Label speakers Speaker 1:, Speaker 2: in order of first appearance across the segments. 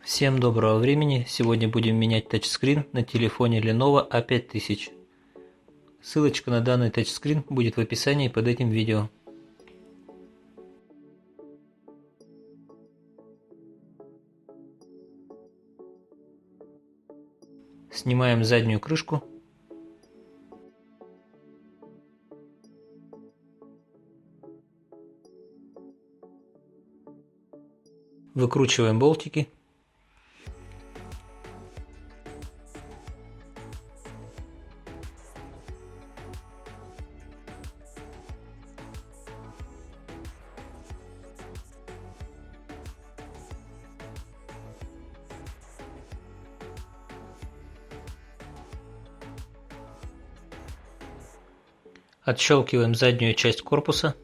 Speaker 1: Всем доброго времени! Сегодня будем менять тачскрин на телефоне Lenovo A5000. Ссылочка на данный тачскрин будет в описании под этим видео. Снимаем заднюю крышку. Выкручиваем болтики. Отщелкиваем заднюю часть корпуса.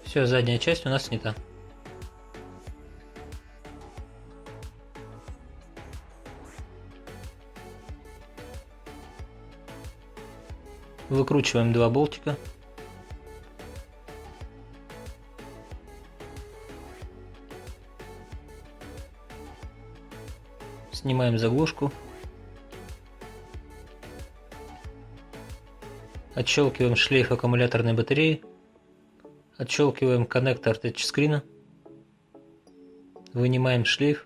Speaker 1: Все, задняя часть у нас снята. Выкручиваем два болтика. Снимаем заглушку. Отщелкиваем шлейф аккумуляторной батареи. Отщелкиваем коннектор тачскрина. Вынимаем шлейф.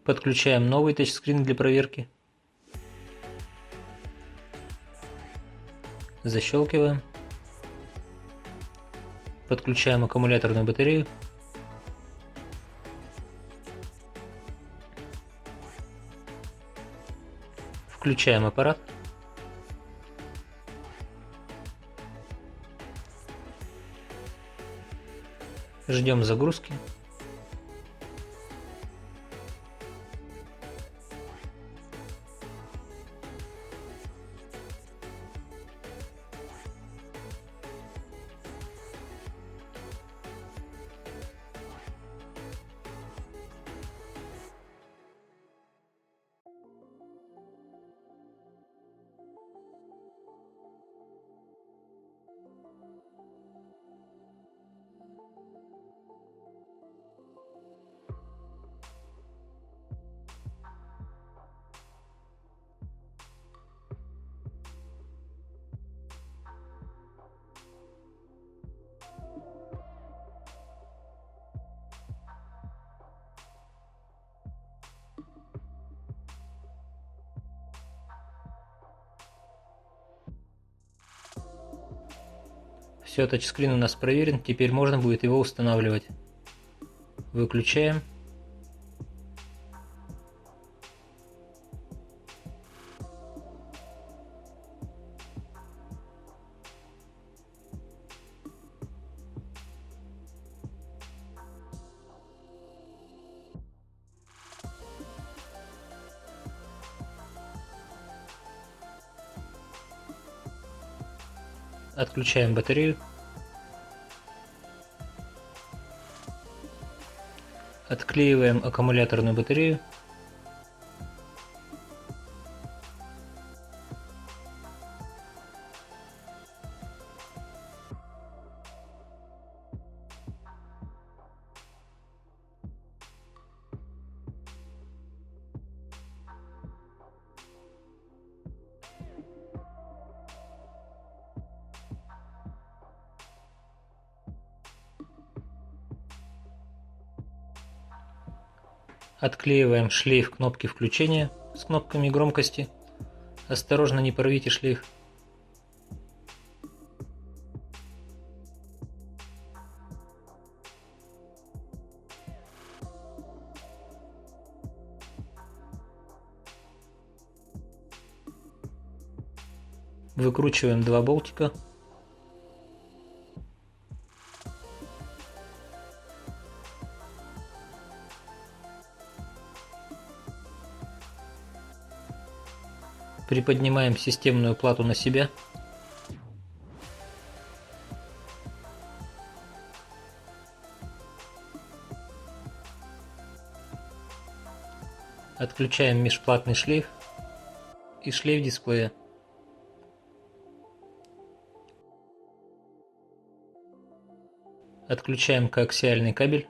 Speaker 1: Подключаем новый тачскрин для проверки. Защелкиваем. Подключаем аккумуляторную батарею. Включаем аппарат. Ждем загрузки. Все, тачскрин у нас проверен, теперь можно будет его устанавливать. Выключаем. Отключаем батарею. Отклеиваем аккумуляторную батарею. Отклеиваем шлейф кнопки включения с кнопками громкости. Осторожно, не порвите шлейф. Выкручиваем два болтика. Приподнимаем системную плату на себя. Отключаем межплатный шлейф и шлейф дисплея. Отключаем коаксиальный кабель.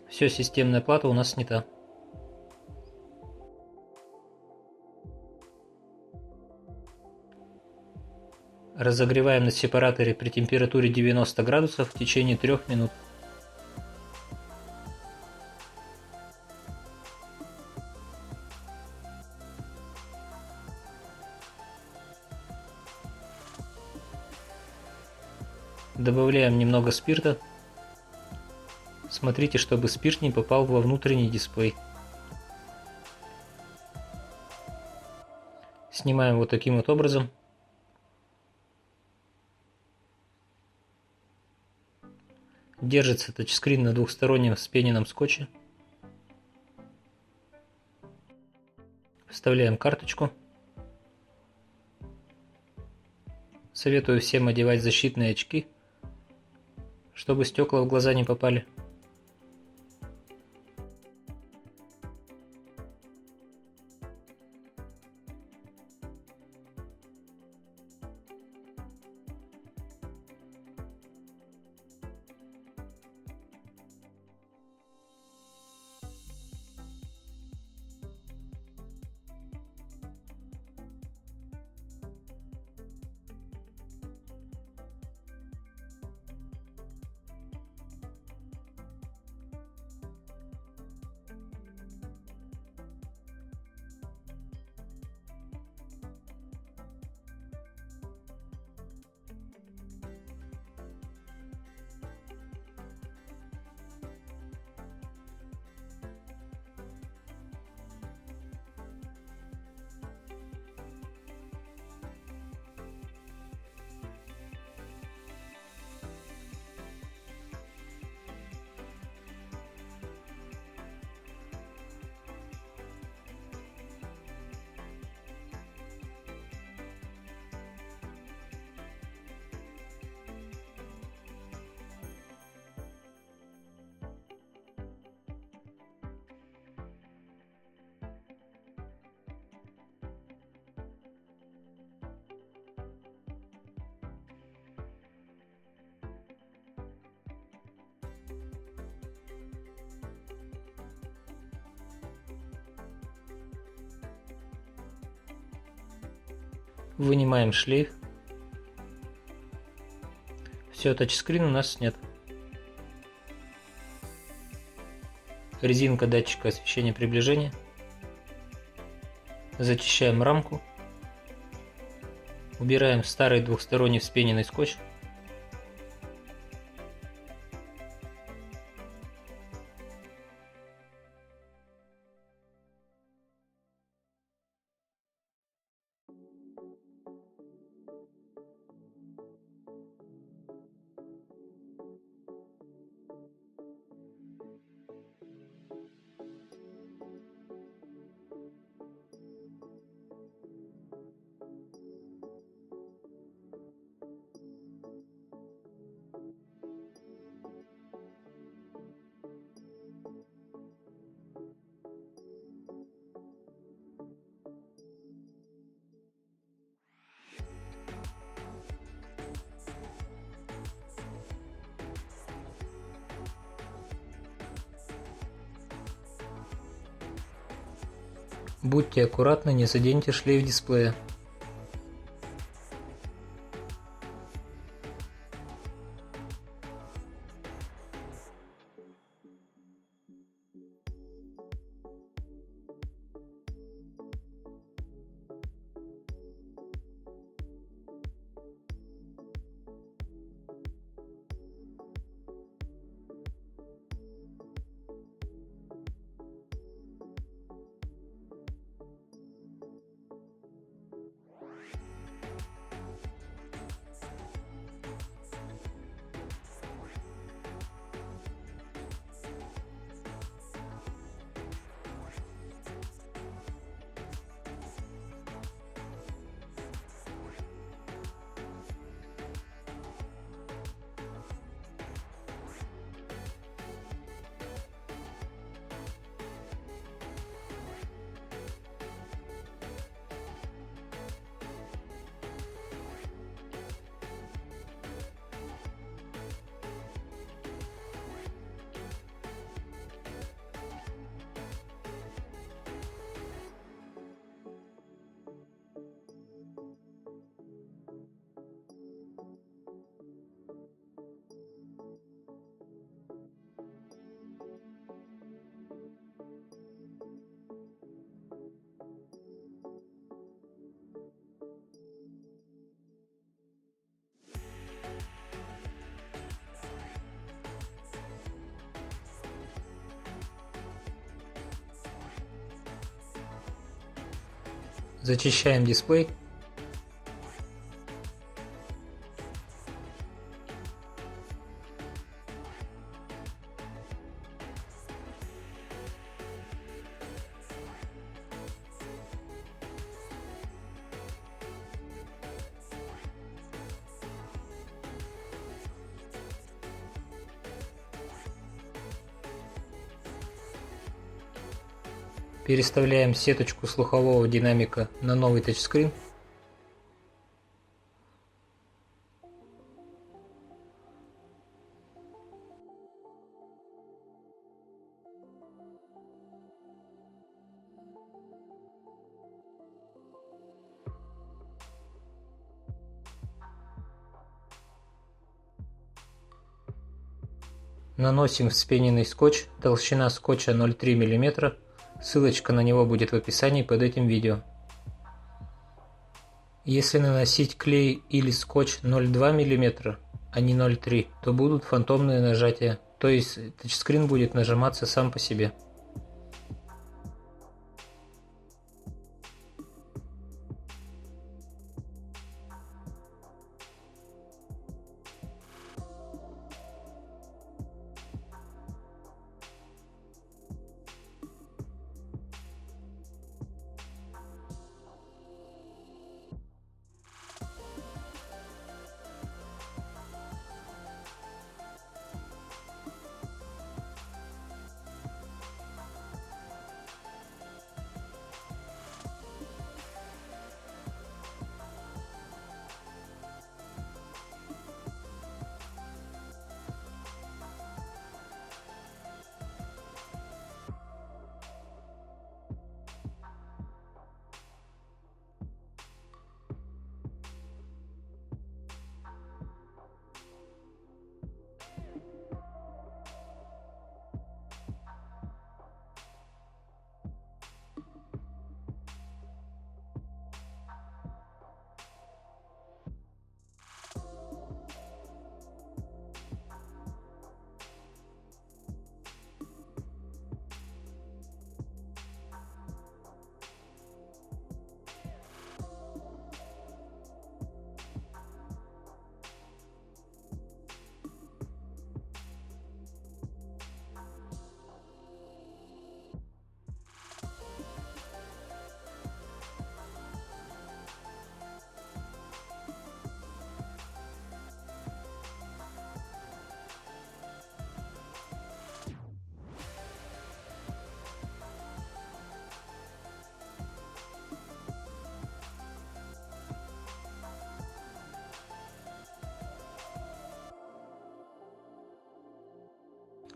Speaker 1: Все, системная плата у нас снята. Разогреваем на сепараторе при температуре 90 градусов в течение 3 минут. Добавляем немного спирта. Смотрите, чтобы спирт не попал во внутренний дисплей. Снимаем вот таким вот образом. Держится тачскрин на двухстороннем вспененном скотче. Вставляем карточку. Советую всем одевать защитные очки, чтобы стекла в глаза не попали. Вынимаем шлейф. Все, тачскрин у нас снят. Резинка датчика освещения приближения. Зачищаем рамку. Убираем старый двухсторонний вспененный скотч. Будьте аккуратны, не заденьте шлейф дисплея. Зачищаем дисплей. Переставляем сеточку слухового динамика на новый тачскрин. Наносим вспененный скотч, толщина скотча 0,3 мм, ссылочка на него будет в описании под этим видео. Если наносить клей или скотч 0,2 мм, а не 0,3, то будут фантомные нажатия, то есть тачскрин будет нажиматься сам по себе.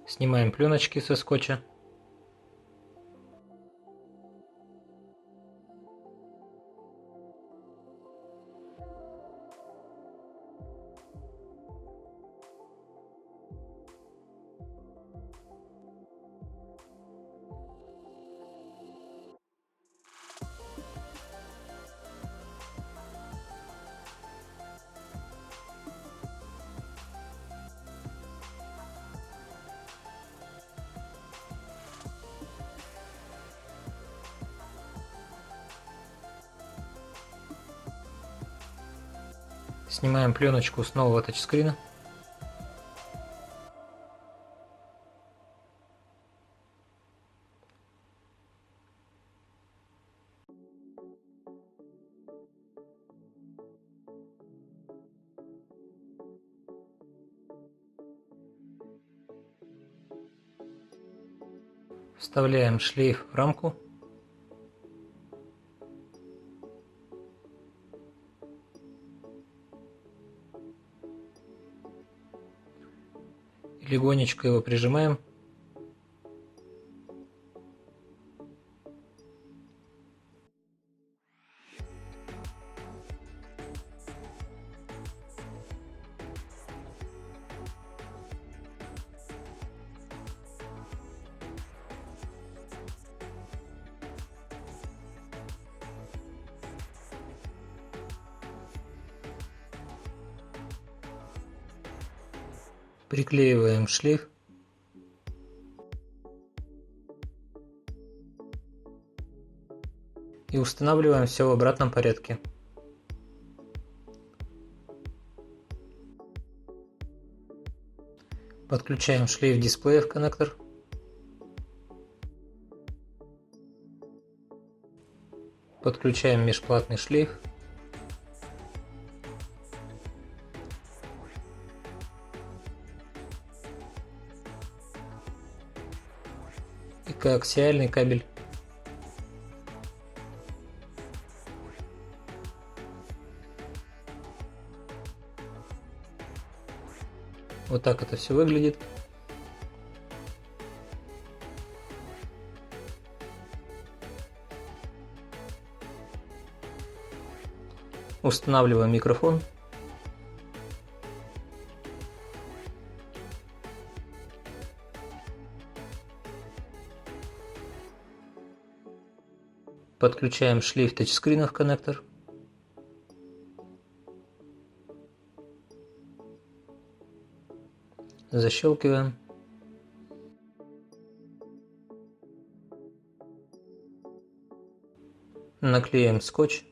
Speaker 1: Снимаем пленочки со скотча. Снимаем пленочку с нового тачскрина. Вставляем шлейф в рамку. Легонечко его прижимаем. Приклеиваем шлейф. И устанавливаем все в обратном порядке. Подключаем шлейф дисплея в коннектор. Подключаем межплатный шлейф. И коаксиальный кабель. Вот так это все выглядит. Устанавливаем микрофон. Подключаем шлейф тачскрина в коннектор. Защелкиваем. Наклеим скотч.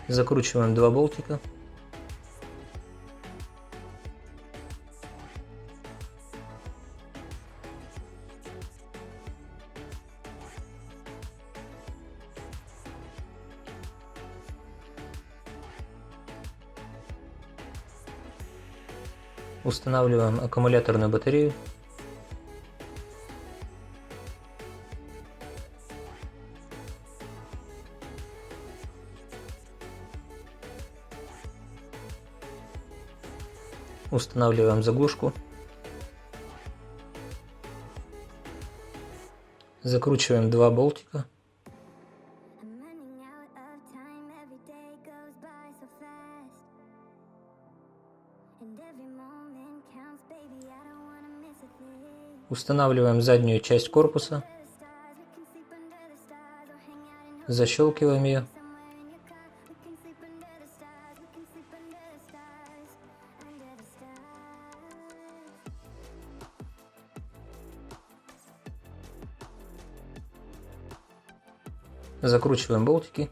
Speaker 1: Закручиваем 2 болтика. Устанавливаем аккумуляторную батарею. Устанавливаем заглушку. Закручиваем 2 болтика. Устанавливаем заднюю часть корпуса. Защелкиваем ее. Закручиваем болтики.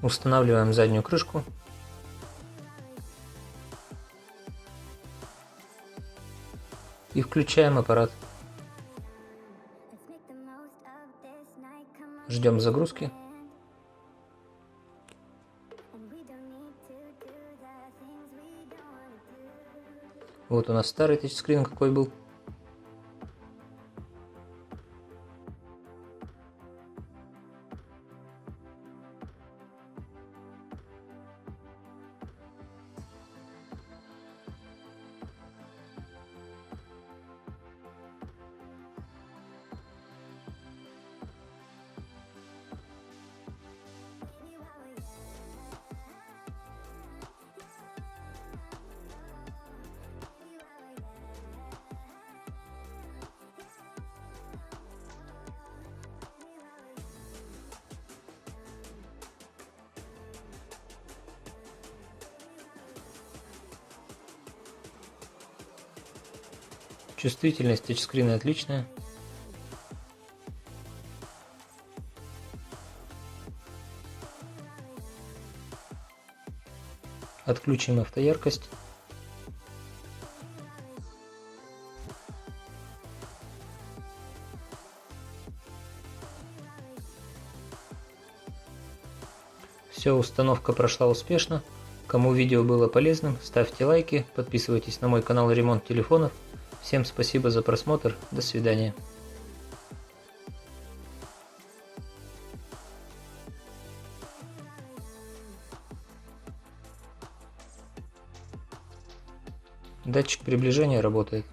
Speaker 1: Устанавливаем заднюю крышку. И включаем аппарат. Ждем загрузки. Вот у нас старый тачскрин какой был. Чувствительность тачскрина отличная. Отключим автояркость. Все, установка прошла успешно. Кому видео было полезным, ставьте лайки, подписывайтесь на мой канал Ремонт телефонов. Всем спасибо за просмотр, до свидания. Датчик приближения работает.